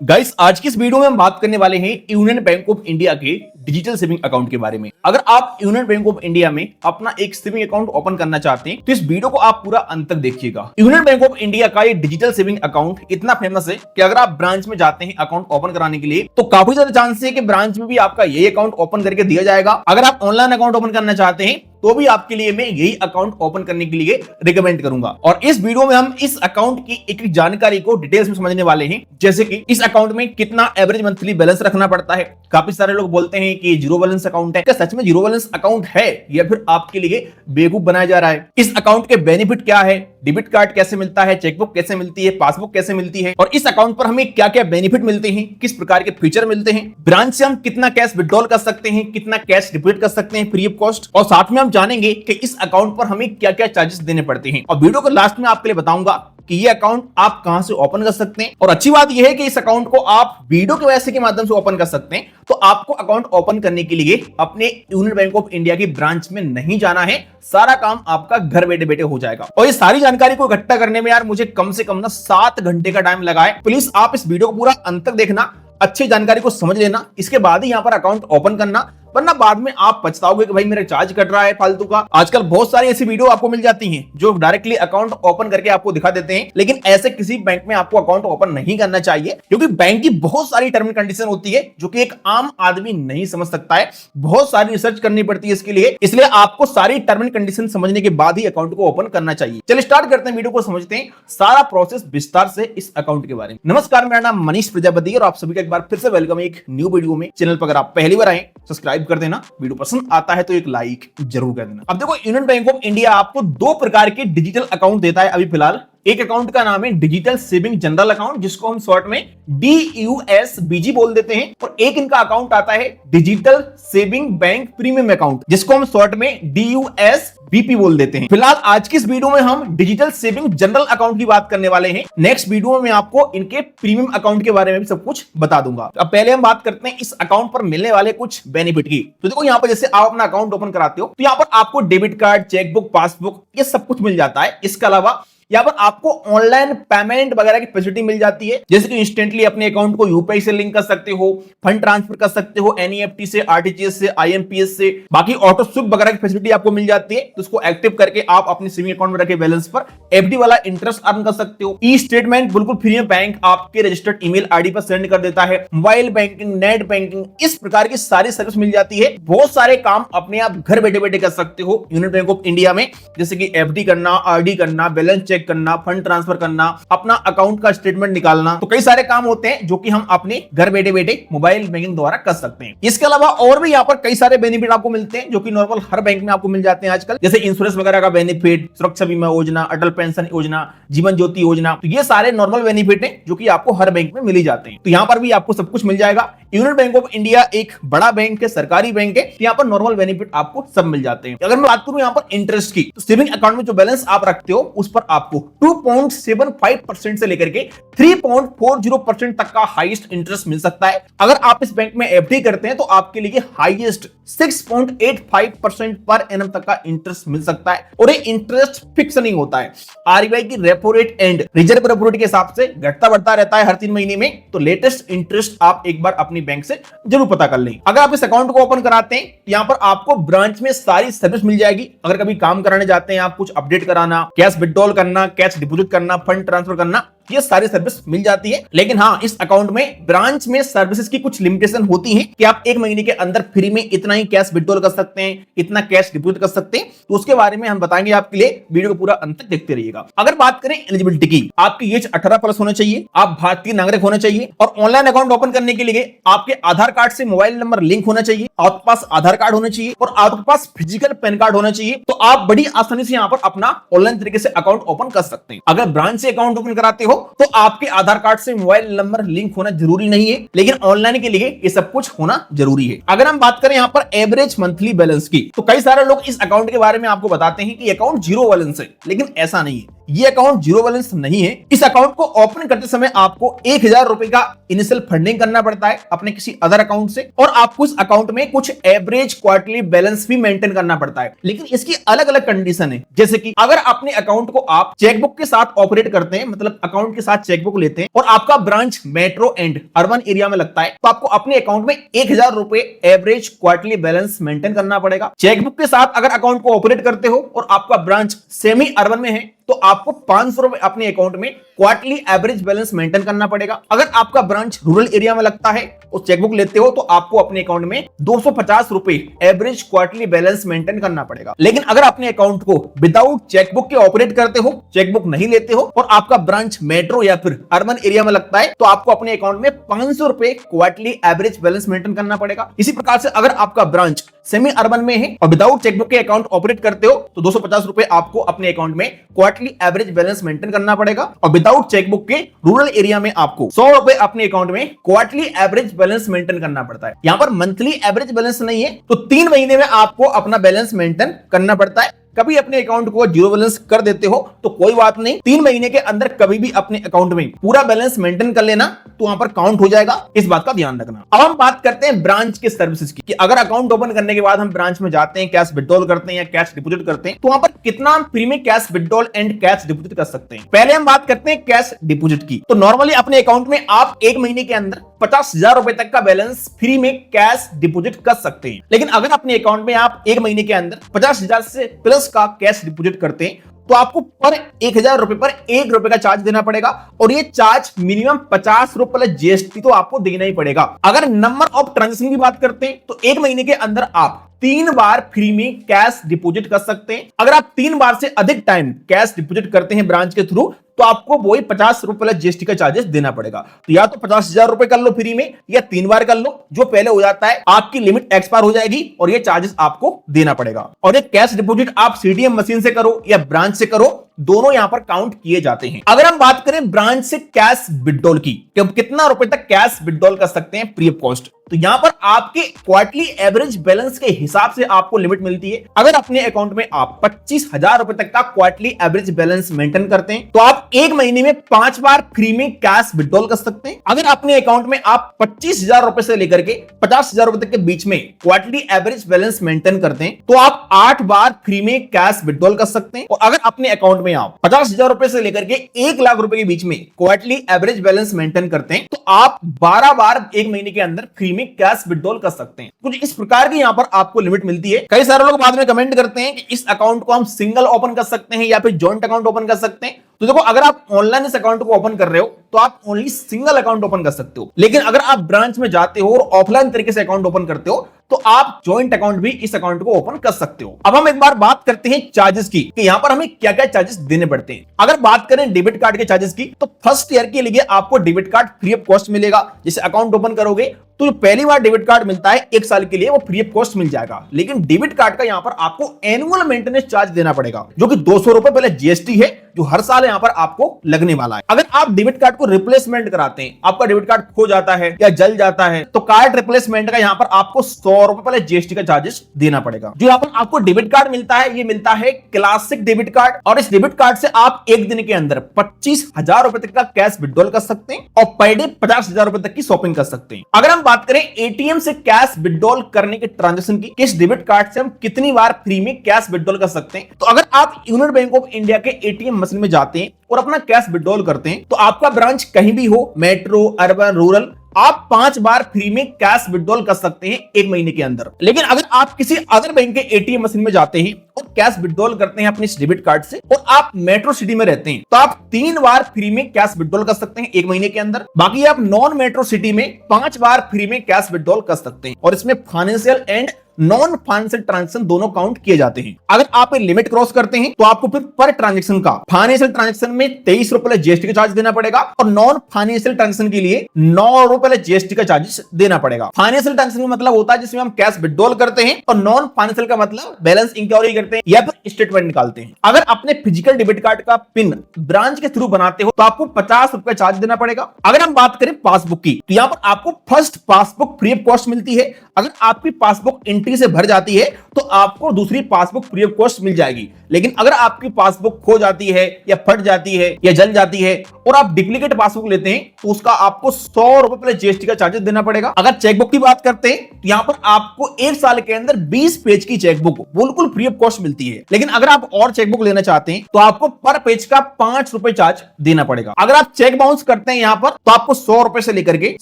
Guys, आज की इस वीडियो में हम बात करने वाले हैं यूनियन बैंक ऑफ इंडिया के डिजिटल सेविंग अकाउंट के बारे में। अगर आप यूनियन बैंक ऑफ इंडिया में अपना एक सेविंग अकाउंट ओपन करना चाहते हैं तो इस वीडियो को आप पूरा अंत तक देखिएगा। यूनियन बैंक ऑफ इंडिया का ये डिजिटल सेविंग अकाउंट इतना फेमस है कि अगर आप ब्रांच में जाते हैं अकाउंट ओपन कराने के लिए तो काफी ज्यादा चांस है कि ब्रांच में भी आपका यही अकाउंट ओपन करके दिया जाएगा। अगर आप ऑनलाइन अकाउंट ओपन करना चाहते हैं तो भी आपके लिए मैं यही अकाउंट ओपन करने के लिए रिकमेंड करूंगा। और इस वीडियो में हम इस अकाउंट की एक एक जानकारी को डिटेल्स में समझने वाले हैं, जैसे कि इस अकाउंट में कितना एवरेज मंथली बैलेंस रखना पड़ता है। काफी सारे लोग बोलते हैं कि जीरो बैलेंस अकाउंट है, क्या सच में जीरो बैलेंस अकाउंट है या फिर आपके लिए बेवकूफ बनाया जा रहा है? इस अकाउंट के बेनिफिट क्या है, डेबिट कार्ड कैसे मिलता है, चेकबुक कैसे मिलती है, पासबुक कैसे मिलती है, और इस अकाउंट पर हमें क्या क्या बेनिफिट मिलते हैं, किस प्रकार के फीचर मिलते हैं, ब्रांच से हम कितना कैश विड्रॉल कर सकते हैं, कितना कैश डिपॉजिट कर सकते हैं फ्री ऑफ कॉस्ट, और साथ में हम जानेंगे कि इस अकाउंट पर हमें क्या क्या चार्जेस देने पड़ते हैं। और वीडियो के लास्ट में आपके लिए बताऊंगा कि ये अकाउंट आप कहां से ओपन कर सकते हैं। और अच्छी बात यह है कि इस अकाउंट को आप वीडियो के वजह के माध्यम से ओपन कर सकते हैं। तो आपको अकाउंट ओपन करने के लिए अपने यूनियन बैंक ऑफ इंडिया की ब्रांच में नहीं जाना है, सारा काम आपका घर बैठे बैठे हो जाएगा। और ये सारी जानकारी को इकट्ठा करने में यार मुझे कम से कम 7 घंटे का टाइम लगा है। प्लीज आप इस वीडियो को पूरा अंत तक देखना, अच्छी जानकारी को समझ लेना, इसके बाद ही यहां पर अकाउंट ओपन करना, वरना बाद में आप पछताओगे कि भाई मेरा चार्ज कट रहा है फालतू का। आजकल बहुत सारी ऐसी वीडियो आपको मिल जाती हैं जो डायरेक्टली अकाउंट ओपन करके आपको दिखा देते हैं, लेकिन ऐसे किसी बैंक में आपको अकाउंट ओपन नहीं करना चाहिए, क्योंकि बैंक की बहुत सारी टर्म एंड कंडीशन होती है जो कि एक आम आदमी नहीं समझ सकता है। बहुत सारी रिसर्च करनी पड़ती है इसके लिए, इसलिए आपको सारी टर्म एंड कंडीशन समझने के बाद ही अकाउंट को ओपन करना चाहिए। चलिए स्टार्ट करते हैं, वीडियो को समझते हैं सारा प्रोसेस विस्तार से इस अकाउंट के बारे में। नमस्कार, मेरा नाम मनीष प्रजापति और आप सभी का एक बार फिर से वेलकम एक न्यू वीडियो में। चैनल पर अगर आप पहली बार आए सब्सक्राइब कर देना, वीडियो पसंद आता है तो एक लाइक जरूर कर देना। अब देखो, यूनियन बैंक ऑफ इंडिया आपको 2 प्रकार के डिजिटल अकाउंट देता है अभी फिलहाल। एक अकाउंट का नाम है डिजिटल सेविंग जनरल अकाउंट, जिसको हम शॉर्ट में DUSBG बोल देते हैं, और एक इनका अकाउंट आता है digital saving bank premium account, जिसको हम शॉर्ट में DUSBP बोल देते हैं। फिलहाल आज की इस वीडियो में हम डिजिटल सेविंग जनरल अकाउंट की बात करने वाले हैं। नेक्स्ट वीडियो में मैं आपको इनके प्रीमियम अकाउंट के बारे में भी सब कुछ बता दूंगा। अब पहले हम बात करते हैं इस अकाउंट पर मिलने वाले कुछ बेनिफिट की। तो देखो, यहाँ पर जैसे आप अपना अकाउंट ओपन कराते हो तो यहाँ पर आपको डेबिट कार्ड, चेकबुक, पासबुक ये सब कुछ मिल जाता है। इसके अलावा यहाँ पर आपको ऑनलाइन पेमेंट वगैरह की फैसिलिटी मिल जाती है, जैसे कि इंस्टेंटली अपने अकाउंट को यूपीआई से लिंक कर सकते हो, फंड ट्रांसफर कर सकते हो NEFT से, RTGS से, IMPS से, बाकी ऑटो स्विप वगैरह की फैसिलिटी आपको मिल जाती है। तो उसको एक्टिव करके आप अपने सेविंग अकाउंट में रखे बैलेंस पर FD वाला इंटरेस्ट अर्न कर सकते हो। ई स्टेटमेंट बिल्कुल फ्री में बैंक आपके रजिस्टर्ड ईमेल आईडी पर सेंड कर देता है। मोबाइल बैंकिंग, नेट बैंकिंग, इस प्रकार की सारी सर्विस मिल जाती है। बहुत सारे काम अपने आप घर बैठे बैठे कर सकते हो यूनियन बैंक ऑफ इंडिया में, जैसे कि FD करना, RD करना, बैलेंस चेक करना, फंड ट्रांसफर करना, अपना अकाउंट का स्टेटमेंट निकालना। तो कई सारे काम होते हैं जो कि हम अपने घर बैठे बैठे मोबाइल बैंकिंग द्वारा कर सकते हैं। इसके अलावा और भी यहाँ पर कई सारे बेनिफिट आपको मिलते हैं जो कि नॉर्मल हर बैंक में आपको मिल जाते हैं आजकल, जैसे इंश्योरेंस वगैरह का बेनिफिट, सुरक्षा बीमा योजना, अटल पेंशन योजना, जीवन ज्योति योजना। तो ये सारे नॉर्मल बेनिफिट हैं जो कि आपको हर बैंक में मिल ही जाते हैं। तो यहाँ पर भी आपको सब कुछ मिल जाएगा। यूनियन बैंक ऑफ इंडिया एक बड़ा बैंक है, सरकारी बैंक है, यहाँ पर नॉर्मल बेनिफिट आपको सब मिल जाते हैं। अगर मैं बात करूं यहाँ पर इंटरेस्ट की, तो सेविंग अकाउंट में जो बैलेंस आप रखते हो उस पर आपको 2.75% से लेकर के 3.40% तक का हाईएस्ट इंटरेस्ट मिल सकता है। अगर आप इस बैंक में FD करते हैं तो आपके लिए हाईएस्ट 6.85% पर एनम तक का इंटरेस्ट मिल सकता है, और ये इंटरेस्ट फिक्स नहीं होता है। RBI की repo rate and reserve repo rate के हिसाब से घटता बढ़ता रहता है हर 3 महीने में। तो लेटेस्ट इंटरेस्ट आप एक बार अपनी बैंक से जरूर पता कर लें। अगर आप इस अकाउंट को ओपन कराते हैं तो यहाँ पर आपको ब्रांच में सारी सर्विस मिल जाएगी। अगर कभी काम कराने जाते हैं आप, कुछ अपडेट कराना, कैश विड्रॉल करना, कैश डिपॉजिट करना, फंड ट्रांसफर करना, ये सारी सर्विस मिल जाती है। लेकिन हाँ, इस अकाउंट में ब्रांच में सर्विसेज की कुछ लिमिटेशन होती हैं कि आप 1 महीने के अंदर फ्री में इतना ही कैश विड्रॉल कर सकते हैं, इतना कैश डिपॉजिट कर सकते हैं। तो उसके बारे में हम बताएंगे आपके लिए, वीडियो को पूरा अंत तक देखते रहिएगा। अगर बात करें एलिजिबिलिटी की, आपकी एज 18+ होना चाहिए, आप भारतीय नागरिक होना चाहिए, और ऑनलाइन अकाउंट ओपन करने के लिए आपके आधार कार्ड से मोबाइल नंबर लिंक होना चाहिए, आपके पास आधार कार्ड होना चाहिए, और आपके पास फिजिकल पैन कार्ड होना चाहिए। तो आप बड़ी आसानी से यहाँ पर अपना ऑनलाइन तरीके से अकाउंट ओपन कर सकते हैं। अगर ब्रांच से अकाउंट ओपन कराते हो तो आपके आधार कार्ड से मोबाइल नंबर लिंक होना जरूरी नहीं है, लेकिन ऑनलाइन के लिए ये सब कुछ होना जरूरी है। अगर हम बात करें यहाँ पर एवरेज मंथली बैलेंस की, तो कई सारे लोग इस अकाउंट के बारे में आपको बताते हैं कि अकाउंट जीरो बैलेंस है, लेकिन ऐसा नहीं है। ये अकाउंट जीरो बैलेंस नहीं है। इस अकाउंट को ओपन करते समय आपको 1000 रुपए का इनिशियल फंडिंग करना पड़ता है अपने किसी अदर अकाउंट से, और आपको इस अकाउंट में कुछ एवरेज क्वार्टरली बैलेंस भी मेंटेन करना पड़ता है। लेकिन इसकी अलग अलग कंडीशन है, जैसे कि अगर अपने अकाउंट को आप चेकबुक के साथ ऑपरेट करते हैं, मतलब अकाउंट अकाउंट के साथ चेकबुक लेते हैं और आपका branch metro and urban area में लगता है तो आपको अपने अकाउंट में 1000 रुपए एवरेज क्वार्टरली बैलेंस मेंटेन करना पड़ेगा। चेकबुक के साथ अगर अकाउंट को ऑपरेट करते हो और आपका ब्रांच सेमी अर्बन में है तो आपको 500 रुपए अपने अकाउंट में क्वार्टरली एवरेज बैलेंस मेंटेन करना पड़ेगा। अगर आपका ब्रांच रूरल एरिया में लगता है और चेकबुक लेते हो तो आपको अपने अकाउंट में 250 रुपए एवरेज क्वार्टरली बैलेंस मेंटेन करना पड़ेगा। लेकिन अगर अपने अकाउंट को विदाउट चेकबुक के ऑपरेट करते हो, चेकबुक नहीं लेते हो और आपका ब्रांच मेट्रो या फिर अर्बन एरिया में लगता है तो आपको अपने अकाउंट में 500 रुपए क्वार्टरली एवरेज बैलेंस मेंटेन करना पड़ेगा। इसी प्रकार से अगर आपका ब्रांच सेमी अर्बन में है और विदाउट चेकबुक के अकाउंट ऑपरेट करते हो तो 250 रुपए आपको अपने अकाउंट में क्वार्टरली एवरेज बैलेंस मेंटेन करना पड़ेगा और विदाउट चेकबुक के रूरल एरिया में आपको 100 रुपए अपने अकाउंट में क्वार्टरली एवरेज बैलेंस मेंटेन करना पड़ता है। यहां पर मंथली एवरेज बैलेंस नहीं है तो 3 महीने में आपको अपना बैलेंस मेंटेन करना पड़ता है। कभी अपने अकाउंट को जीरो बैलेंस कर देते हो तो कोई बात नहीं, 3 महीने के अंदर कभी भी अपने अकाउंट में पूरा बैलेंस मेंटेन कर लेना तो वहां पर काउंट हो जाएगा, इस बात का ध्यान रखना। अब हम बात करते हैं ब्रांच के सर्विसेज की कि अगर अकाउंट ओपन करने के बाद हम ब्रांच में जाते हैं, कैश विड्रॉल करते हैं या कैश डिपॉजिट करते हैं तो वहां पर कितना हम फ्री में cash withdrawal and cash deposit कर सकते हैं। पहले हम बात करते हैं कैश डिपॉजिट की। तो नॉर्मली अपने अकाउंट में आप 1 महीने के अंदर 50,000 रुपए तक का बैलेंस फ्री में कैश डिपॉजिट कर सकते हैं। लेकिन अगर अपने अकाउंट में आप 1 महीने के अंदर 50,000 से प्लस का कैश डिपॉजिट करते हैं तो आपको पर 1000 रुपए पर 1 रुपए का चार्ज देना पड़ेगा और ये चार्ज मिनिमम 50 रुपए जीएसटी तो आपको देना ही पड़ेगा। अगर नंबर ऑफ ट्रांजेक्शन की बात करते हैं तो 1 महीने के अंदर आप 3 बार फ्री में कैश डिपॉजिट कर सकते हैं। अगर आप 3 बार से अधिक टाइम कैश डिपॉजिट करते हैं ब्रांच के थ्रू तो आपको वही 50 रुपए जीएसटी का चार्जेस देना पड़ेगा। तो या तो 50,000 रुपए कर लो फ्री में या 3 बार कर लो, जो पहले हो जाता है आपकी लिमिट एक्सपायर हो जाएगी और ये चार्जेस आपको देना पड़ेगा। और ये कैश डिपॉजिट आप सीडीएम मशीन से करो या ब्रांच से करो, दोनों यहां पर काउंट किए जाते हैं। अगर हम बात करें ब्रांच से कैश विड्रॉल की कि कितना रुपए तक कैश विड्रॉल कर सकते हैं फ्री ऑफ कॉस्ट, तो यहां पर आपके क्वार्टरली एवरेज बैलेंस के हिसाब से आपको लिमिट मिलती है। अगर अपने अकाउंट में आप 25,000 रुपए तक का क्वार्टरली एवरेज बैलेंस मेंटेन करते हैं तो आप 1 महीने में 5 बार फ्री में कैश विड्रॉल कर सकते हैं। अगर अपने अकाउंट में आप 25,000 रुपए से लेकर के 50,000 रुपए तक के बीच में क्वार्टरली एवरेज बैलेंस मेंटेन करते हैं तो आप 8 बार फ्री में कैश विड्रॉल कर सकते हैं। और अगर अपने अकाउंट में आप 50,000 रुपए से लेकर के 1 लाख रुपए के बीच में क्वार्टरली एवरेज बैलेंस मेंटेन करते हैं तो आप 12 बार 1 महीने के अंदर फ्री में कैश विड्रॉल कर सकते हैं। कुछ इस प्रकार की यहां पर आपको लिमिट मिलती है। कई सारे लोग बाद में कमेंट करते हैं कि इस अकाउंट को हम सिंगल ओपन कर सकते हैं या फिर जॉइंट अकाउंट ओपन कर सकते हैं। तो देखो, अगर आप ऑनलाइन इस अकाउंट को ओपन कर रहे हो तो आप ओनली सिंगल अकाउंट ओपन कर सकते हो। लेकिन अगर आप ब्रांच में जाते हो और ऑफलाइन तरीके से अकाउंट ओपन करते हो तो आप जॉइंट अकाउंट भी इस अकाउंट को ओपन कर सकते हो। अब हम एक बार बात करते हैं चार्जेस की कि यहां पर हमें क्या क्या चार्जेस देने पड़ते हैं। अगर बात करें डेबिट कार्ड के चार्जेस की तो फर्स्ट ईयर के लिए आपको debit card free of cost मिलेगा। जैसे अकाउंट ओपन करोगे तो जो पहली बार डेबिट कार्ड मिलता है 1 साल के लिए वो फ्री ऑफ कॉस्ट मिल जाएगा। लेकिन डेबिट कार्ड का यहां पर आपको एनुअल मेंटेनेंस चार्ज देना पड़ेगा जो कि 200 रुपए पहले जीएसटी है जो हर साल यहां पर आपको लगने वाला है। अगर आप डेबिट कार्ड को रिप्लेसमेंट कराते हैं, आपका डेबिट कार्ड खो जाता है या जल जाता है तो कार्ड रिप्लेसमेंट का यहां पर आपको 100 रुपए पहले जीएसटी का चार्जेस देना पड़ेगा। जो यहां पर आपको डेबिट कार्ड मिलता है ये मिलता है क्लासिक डेबिट कार्ड और इस डेबिट कार्ड से आप एक दिन के अंदर 25,000 रुपए तक का कैश विड्रॉल कर सकते हैं और पर डे 50,000 रुपए तक की शॉपिंग कर सकते हैं। अगर हम बात करें एटीएम से कैश विड्रॉल करने के ट्रांजैक्शन की, इस डेबिट कार्ड से हम कितनी बार फ्री में कैश विड्रॉल कर सकते हैं, तो अगर आप यूनियन बैंक ऑफ इंडिया के एटीएम मशीन में जाते हैं और अपना कैश विड्रॉल करते हैं तो आपका ब्रांच कहीं भी हो, मेट्रो, अर्बन, रूरल, आप 5 बार फ्री में कैश विड्रॉल कर सकते हैं 1 महीने के अंदर। लेकिन अगर आप किसी अदर बैंक के एटीएम मशीन में जाते हैं और कैश विड्रॉल करते हैं अपने डेबिट कार्ड से और आप मेट्रो सिटी में रहते हैं तो आप 3 बार फ्री में कैश विड्रॉल कर सकते हैं 1 महीने के अंदर। बाकी आप नॉन मेट्रो सिटी में 5 बार फ्री में कैश विड्रॉल कर सकते हैं और इसमें financial and non financial transaction दोनों काउंट किए जाते हैं। अगर आप लिमिट क्रॉस करते हैं तो आपको फिर पर ट्रांजेक्शन का फाइनेंशियल ट्रांजेक्शन में 23 रुपए जीएसटी का चार्ज देना पड़ेगा और नॉन फाइनेंशियल ट्रांजेक्शन के लिए 9 रुपए जीएसटी का चार्जेस देना पड़ेगा। फाइनेंशियल ट्रांजेक्शन का मतलब होता है जिसमें हम कैश विड्रॉल करते हैं और नॉन फाइनेंशियल का मतलब बैलेंस इंक्वायरी करते हैं या फिर स्टेटमेंट निकालते हैं। अगर अपने फिजिकल डेबिट कार्ड का पिन ब्रांच के थ्रू बनाते हो तो आपको 50 रुपए चार्ज देना पड़ेगा। अगर हम बात करें पासबुक की तो यहाँ पर आपको first passbook free of cost मिलती है। अगर आपकी पासबुक एंट्री से भर जाती है तो आपको दूसरी पासबुक फ्री ऑफ कॉस्ट मिल जाएगी। लेकिन अगर आपकी पासबुक खो जाती है या फट जाती है या जल जाती है और आप डुप्लीकेट पासबुक लेते हैं तो उसका आपको 100 रुपए पहले जीएसटी का चार्जेस देना पड़ेगा। अगर चेकबुक की बात करते हैं तो यहां पर आपको 1 साल के अंदर 20 पेज की चेकबुक बिल्कुल फ्री ऑफ कॉस्ट मिलती है। लेकिन अगर आप और चेकबुक लेना चाहते हैं तो आपको पर पेज का 5 रुपए चार्ज देना पड़ेगा। अगर आप चेक बाउंस करते हैं यहां पर तो आपको 100 रुपए से लेकर के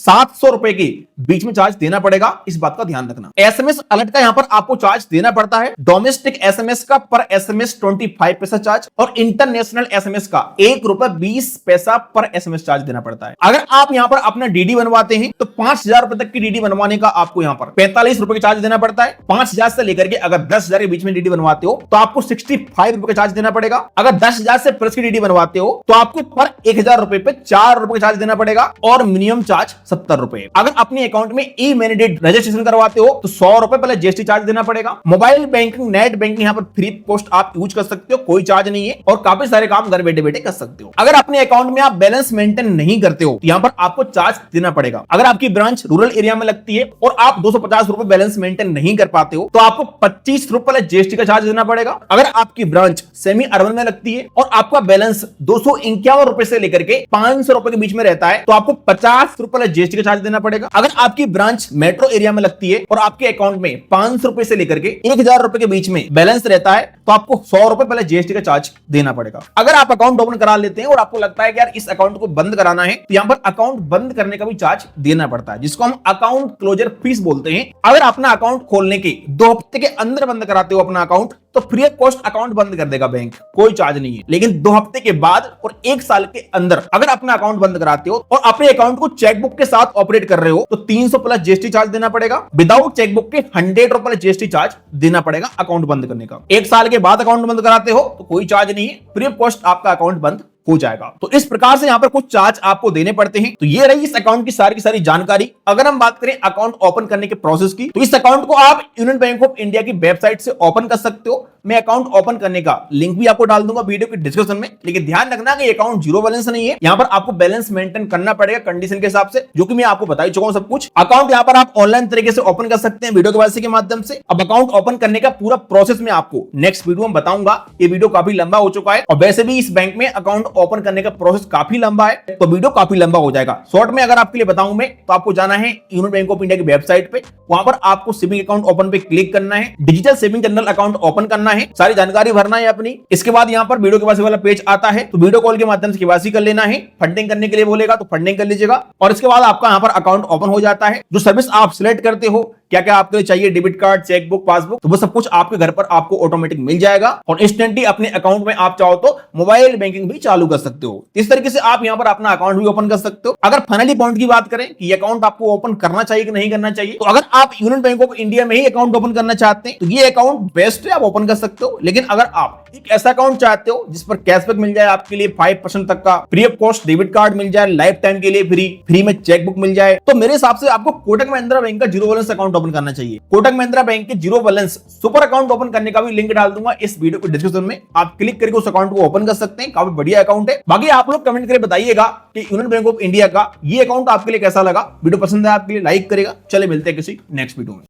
700 रुपए के बीच में चार्ज देना पड़ेगा। इस बात का ध्यान रखना। एसएमएस अलर्ट का यहां पर आपको चार्ज देना पड़ता है। डोमेस्टिक एसएमएस का पर एसएमएस 25 पैसा चार्ज और इंटरनेशनल एसएमएस का 1 रुपए 20 पैसा पर एसएमएस चार्ज देना पड़ता है। अगर आप यहां पर अपना डीडी बनवाते हैं तो 5000 रुपए तक की डीडी बनवाने का आपको यहां पर 45 रुपए का चार्ज देना पड़ता है। 5000 से लेकर के अगर 10,000 के बीच में डीडी बनवाते हो तो आपको 65 रुपए का चार्ज देना पड़ेगा। अगर 10,000 से प्लस की डीडी बनवाते हो तो आपको पर 1000 रुपए पे 4 रुपए का चार्ज देना पड़ेगा और मिनिमम चार्ज 70 रुपए। अगर अपने अकाउंट में ई मैंडेट रजिस्ट्रेशन करवाते हो तो 100 रुपए पहले जीएसटी चार्ज देना पड़ेगा। मोबाइल बैंकिंग नेट बैंकिंग यहां पर फ्री पोस्ट आप यूज कर सकते हो, कोई चार्ज नहीं है और काफी सारे काम घर बैठे बैठे कर सकते हो। अगर अपने अकाउंट में आप बैलेंस मेंटेन नहीं करते हो तो यहां पर आपको चार्ज देना पड़ेगा। अगर आपकी ब्रांच रूरल एरिया में लगती है और आप 250 रुपए बैलेंस मेंटेन नहीं कर पाते हो तो आपको 25 रुपए जीएसटी का चार्ज देना पड़ेगा। अगर आपकी ब्रांच सेमी अर्बन में लगती है और आपका बैलेंस 251 रुपए से लेकर के 500 रुपए के बीच में रहता है तो आपको 50 रुपए जीएसटी का चार्ज देना पड़ेगा। अगर आपकी ब्रांच मेट्रो एरिया में लगती है और आपके अकाउंट में 500 रुपए से लेकर के 1000 रुपए के बीच में बैलेंस रहता है तो आपको 100 रुपए पहले जीएसटी का चार्ज देना पड़ेगा। अगर आप अकाउंट ओपन करा लेते हैं और आपको लगता है कि यार इस अकाउंट को बंद कराना है तो यहां पर अकाउंट बंद करने का भी चार्ज देना पड़ता है, जिसको हम अकाउंट क्लोजर फीस बोलते हैं। अगर अपना अकाउंट खोलने के 2 हफ्ते के अंदर बंद कराते हो अपना अकाउंट तो फ्री ऑफ कॉस्ट अकाउंट बंद कर देगा बैंक, कोई चार्ज नहीं है। लेकिन 2 हफ्ते के बाद और 1 साल के अंदर अगर अपना अकाउंट बंद कराते हो और अपने अकाउंट को चेकबुक के साथ ऑपरेट कर रहे हो तो 300 प्लस जीएसटी चार्ज देना पड़ेगा। विदाउट चेकबुक के 100 रुपए जीएसटी चार्ज देना पड़ेगा अकाउंट बंद करने का। 1 साल के बाद अकाउंट बंद कराते हो तो कोई चार्ज नहीं है, फ्री ऑफ कॉस्ट आपका अकाउंट बंद हो जाएगा। तो इस प्रकार से यहां पर कुछ चार्ज आपको देने पड़ते हैं। तो ये रही इस अकाउंट की सारी जानकारी। अगर हम बात करें अकाउंट ओपन करने के प्रोसेस की तो इस अकाउंट को आप यूनियन बैंक ऑफ इंडिया की वेबसाइट से ओपन कर सकते हो। मैं अकाउंट ओपन करने का लिंक भी आपको डाल दूंगा वीडियो के डिस्क्रिप्शन में। लेकिन ध्यान रखना कि अकाउंट जीरो बैलेंस नहीं है, यहां पर आपको बैलेंस मेंटेन करना पड़ेगा कंडीशन के हिसाब से, जो कि मैं आपको बता ही चुका हूं सब कुछ। अकाउंट यहां पर आप ऑनलाइन तरीके से ओपन कर सकते हैं वीडियो के के माध्यम से। अब अकाउंट ओपन करने का पूरा प्रोसेस मैं आपको नेक्स्ट वीडियो में बताऊंगा। ये वीडियो काफी लंबा हो चुका है और वैसे भी इस बैंक में अकाउंट ओपन करने का प्रोसेस काफी लंबा है तो वीडियो काफी लंबा हो जाएगा। शॉर्ट में अगर आपके लिए बताऊं मैं तो आपको जाना है यूनियन बैंक ऑफ इंडिया की वेबसाइट पे, वहां पर आपको सेविंग अकाउंट ओपन पे क्लिक करना है, digital saving general account open करना है, सारी जानकारी भरना है अपनी। इसके बाद यहां पर वीडियो केवाईसी वाला पेज आता है तो वीडियो कॉल के माध्यम से केवाईसी कर लेना है। फंडिंग करने के लिए बोलेगा तो फंडिंग कर लीजिएगा और इसके बाद आपका यहां पर अकाउंट ओपन हो जाता है। जो सर्विस आप सिलेक्ट करते हो, क्या क्या आपके लिए चाहिए, डेबिट कार्ड, चेकबुक, पासबुक, तो वो सब कुछ आपके घर पर आपको ऑटोमेटिक मिल जाएगा और इंस्टेंटली अपने अकाउंट में आप चाहो तो मोबाइल बैंकिंग भी चालू कर सकते हो। इस तरीके से आप यहां पर अपना अकाउंट भी ओपन कर सकते हो। अगर फाइनली पॉइंट की बात करें कि अकाउंट आपको ओपन करना चाहिए कि नहीं करना चाहिए, तो अगर आप यूनियन बैंक ऑफ इंडिया में ही अकाउंट ओपन करना चाहते हैं तो ये अकाउंट बेस्ट है, आप ओपन कर सकते हो। लेकिन अगर आप एक ऐसा अकाउंट चाहते हो जिस पर कैशबैक मिल जाए आपके लिए 5% तक का, free of cost debit card मिल जाए, लाइफ टाइम के लिए फ्री में चेकबुक मिल जाए, तो मेरे हिसाब से आपको कोटक महिंद्रा बैंक का जीरो बैलेंस अकाउंट ओपन करना चाहिए। कोटक महिंद्रा बैंक के zero balance super account open करने का भी लिंक डाल दूंगा इस वीडियो के डिस्क्रिप्शन में, आप क्लिक करके उस अकाउंट को ओपन कर सकते हैं। काफी बढ़िया अकाउंट है। बाकी आप लोग कमेंट करके बताइएगा कि यूनियन बैंक ऑफ इंडिया का ये अकाउंट आपके लिए कैसा लगा। वीडियो पसंद है आपके लिए लाइक करेगा। चले मिलते हैं किसी नेक्स्ट वीडियो में।